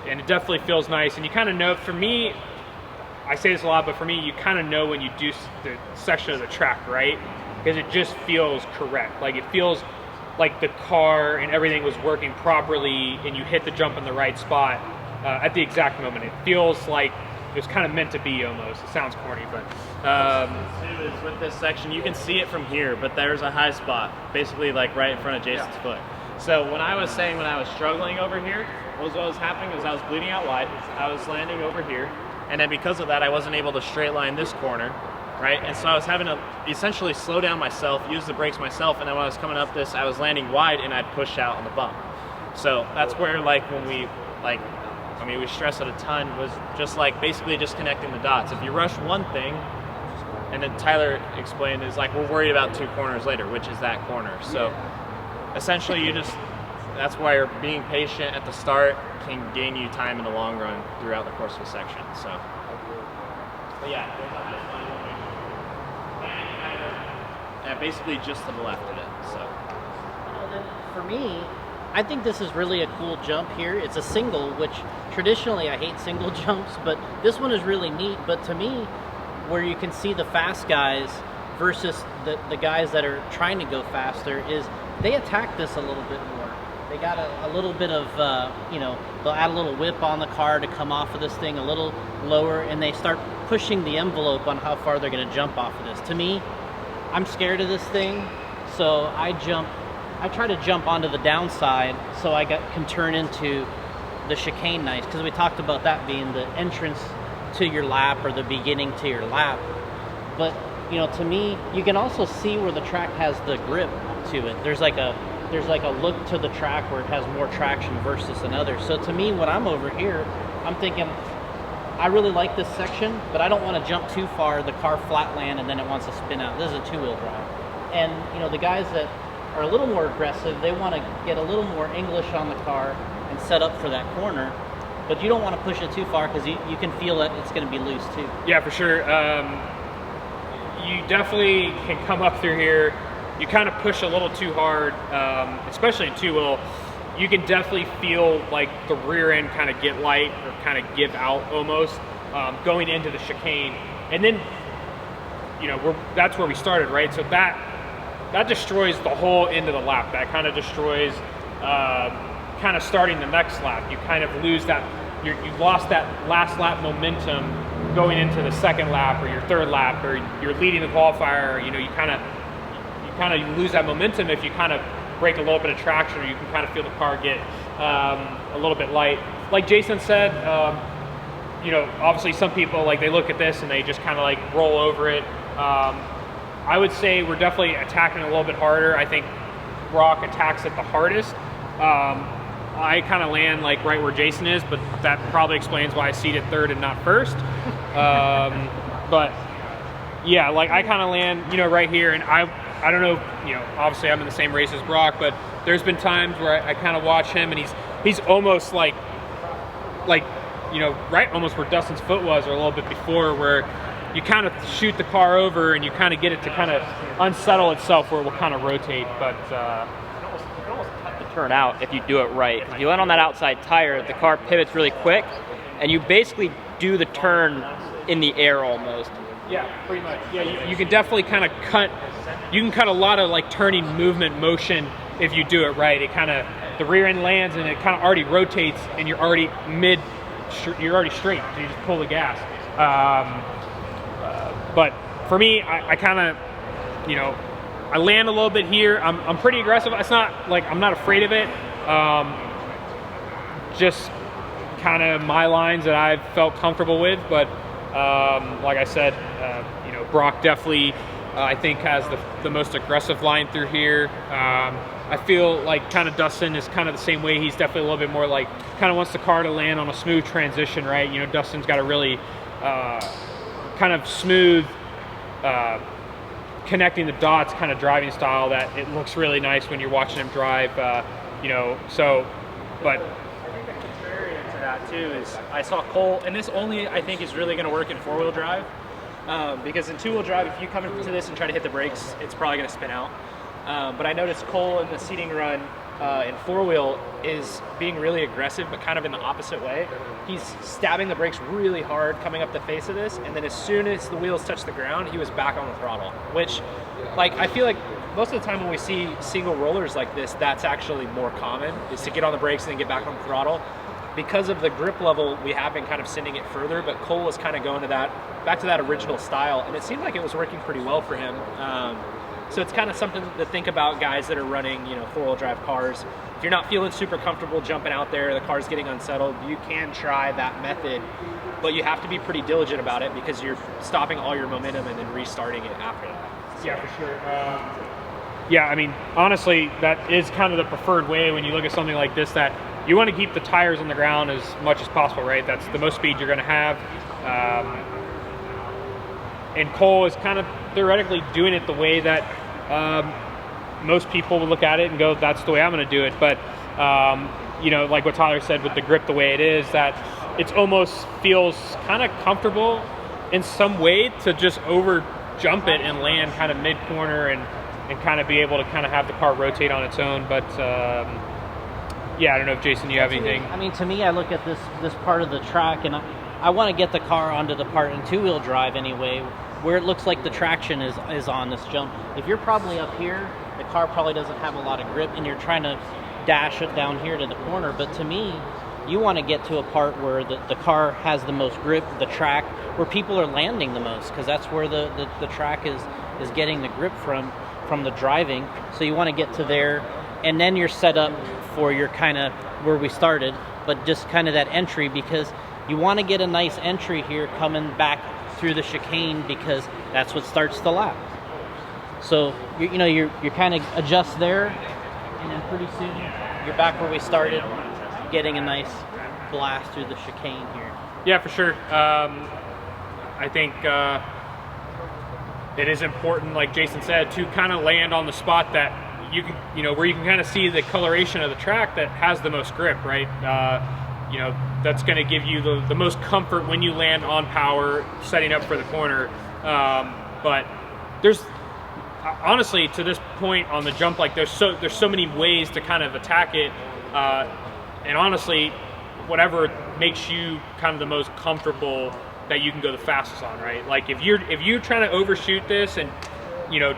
and it definitely feels nice. And you kind of know, for me, I say this a lot, but for me, you kind of know when you do the section of the track right, because it just feels correct. Like, it feels like the car and everything was working properly, and you hit the jump in the right spot at the exact moment. It feels like it was kind of meant to be almost. It sounds corny, but too is with this section, you can see it from here, but there's a high spot, basically like right in front of Jason's foot. So when I was struggling over here, what was happening was I was bleeding out wide. I was landing over here, and then because of that, I wasn't able to straight line this corner, right? And so I was having to essentially slow down myself, use the brakes myself, and then when I was coming up this, I was landing wide, and I'd push out on the bump. So that's where, like, when we we stress it a ton, was just like basically just connecting the dots. If you rush one thing, and then Tyler explained, is like, we're worried about 2 corners later, which is that corner. So essentially that's why you're being patient at the start can gain you time in the long run throughout the course of a section. So, but yeah, basically just to the left of it. So, for me, I think this is really a cool jump here. It's a single, which traditionally I hate single jumps, but this one is really neat. But to me, where you can see the fast guys versus the guys that are trying to go faster, is they attack this a little bit more. They got a little bit of, they'll add a little whip on the car to come off of this thing a little lower, and they start pushing the envelope on how far they're going to jump off of this. To me, I'm scared of this thing, so I try to jump onto the downside so I can turn into the chicane nice, because we talked about that being the entrance to your lap or the beginning to your lap. But to me, you can also see where the track has the grip to it. There's like a look to the track where it has more traction versus another. So to me, when I'm over here, I'm thinking, I really like this section, but I don't want to jump too far, the car flat land, and then it wants to spin out. This is a 2-wheel drive. And the guys that are a little more aggressive, they want to get a little more English on the car and set up for that corner, but you don't want to push it too far, because you can feel that it's going to be loose too. Yeah, for sure. You definitely can come up through here. You kind of push a little too hard, especially in 2-wheel. You can definitely feel like the rear end kind of get light or kind of give out almost going into the chicane. And then, that's where we started, right? So that destroys the whole end of the lap. That kind of destroys kind of starting the next lap. You kind of lose that, you lost that last lap momentum going into the second lap or your third lap, or you're leading the qualifier. You kind of lose that momentum if you kind of break a little bit of traction, or you can kind of feel the car get a little bit light. Like Jason said, obviously some people, like, they look at this and they just kind of like roll over it. I would say we're definitely attacking a little bit harder. I think Brock attacks it the hardest. I kind of land like right where Jason is, but that probably explains why I seated third and not first. But yeah, like, I kind of land, right here, and I don't know, obviously I'm in the same race as Brock, but there's been times where I kind of watch him, and he's almost like right almost where Dustin's foot was, or a little bit before, where you kind of shoot the car over and you kind of get it to kind of unsettle itself where it will kind of rotate. But you can almost cut the turn out if you do it right. If you land on that outside tire, the car pivots really quick, and you basically do the turn in the air almost. Yeah, pretty much. Yeah, you can definitely kind of cut. You can cut a lot of like turning movement motion if you do it right. It kind of, the rear end lands and it kind of already rotates, and you're already you're already straight. So you just pull the gas. But for me, I kind of, I land a little bit here. I'm pretty aggressive. It's not like I'm not afraid of it. Just kind of my lines that I've felt comfortable with. But Like I said, you know, Brock definitely, I think, has the most aggressive line through here. I feel like kind of Dustin is kind of the same way. He's definitely a little bit more like, kind of wants the car to land on a smooth transition, right? You know, Dustin's got a really kind of smooth, connecting the dots kind of driving style that it looks really nice when you're watching him drive, you know, so, but. Contrarian to that too is I saw Cole, and this only I think is really going to work in 4-wheel drive, because in 2-wheel drive, if you come into this and try to hit the brakes, it's probably going to spin out. But I noticed Cole in the seating run in 4-wheel is being really aggressive, but kind of in the opposite way. He's stabbing the brakes really hard coming up the face of this, and then as soon as the wheels touch the ground, he was back on the throttle, which, like, I feel like most of the time when we see single rollers like this, that's actually more common, is to get on the brakes and then get back on the throttle. Because of the grip level, we have been kind of sending it further, but Cole was kind of going to that, back to that original style, and it seemed like it was working pretty well for him. So it's kind of something to think about, guys that are running, you know, 4-wheel drive cars. If you're not feeling super comfortable jumping out there, the car's getting unsettled, you can try that method, but you have to be pretty diligent about it because you're stopping all your momentum and then restarting it after that. So. Yeah, for sure. Yeah, I mean, honestly, that is kind of the preferred way when you look at something like this, that you want to keep the tires on the ground as much as possible, right? That's the most speed you're going to have. And Cole is kind of theoretically doing it the way that most people would look at it and go, that's the way I'm going to do it. But, you know, like what Tyler said with the grip the way it is, that it almost feels kind of comfortable in some way to just over jump it and land kind of mid-corner and kind of be able to kind of have the car rotate on its own. But, yeah, I don't know if, Jason, you have anything? I mean, to me, I look at this part of the track, and I want to get the car onto the part in 2-wheel drive anyway, where it looks like the traction is on this jump. If you're probably up here, the car probably doesn't have a lot of grip, and you're trying to dash it down here to the corner. But to me, you want to get to a part where the car has the most grip, the track, where people are landing the most, because that's where the track is getting the grip from the driving. So you want to get to there, and then you're set up for your kind of where we started, but just kind of that entry, because you want to get a nice entry here coming back through the chicane, because that's what starts the lap. So you kind of adjust there, and then pretty soon you're back where we started, getting a nice blast through the chicane here. Yeah, for sure. I think it is important, like Jason said, to kind of land on the spot that you can, where you can kind of see the coloration of the track that has the most grip, right? That's going to give you the most comfort when you land on power, setting up for the corner. But there's honestly, to this point on the jump, like there's so many ways to kind of attack it, and honestly, whatever makes you kind of the most comfortable that you can go the fastest on, right? Like if you're trying to overshoot this and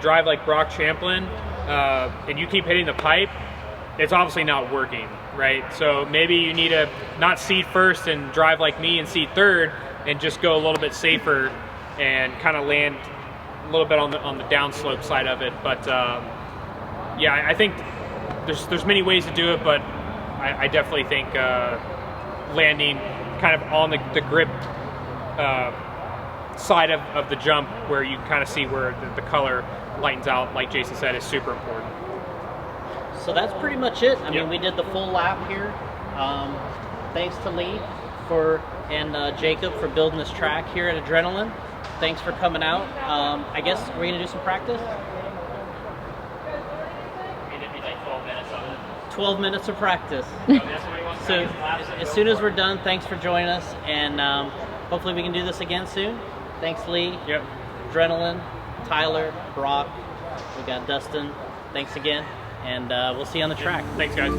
drive like Brock Champlin, and you keep hitting the pipe, it's obviously not working, right? So maybe you need to not seat first and drive like me and seat third, and just go a little bit safer and kind of land a little bit on the downslope side of it. But yeah, I think there's many ways to do it, but I definitely think landing kind of on the grip side of the jump, where you kind of see where the color lightens out, like Jason said, is super important. So that's pretty much it. I mean, we did the full lap here. Thanks to Lee and Jacob for building this track here at Adrenaline. Thanks for coming out. I guess we're gonna do some practice. 12 minutes of practice. So as soon as we're done, thanks for joining us, and hopefully we can do this again soon. Thanks, Lee. Yep. Adrenaline, Tyler, Brock. We got Dustin. Thanks again, and we'll see you on the track. Thanks, guys.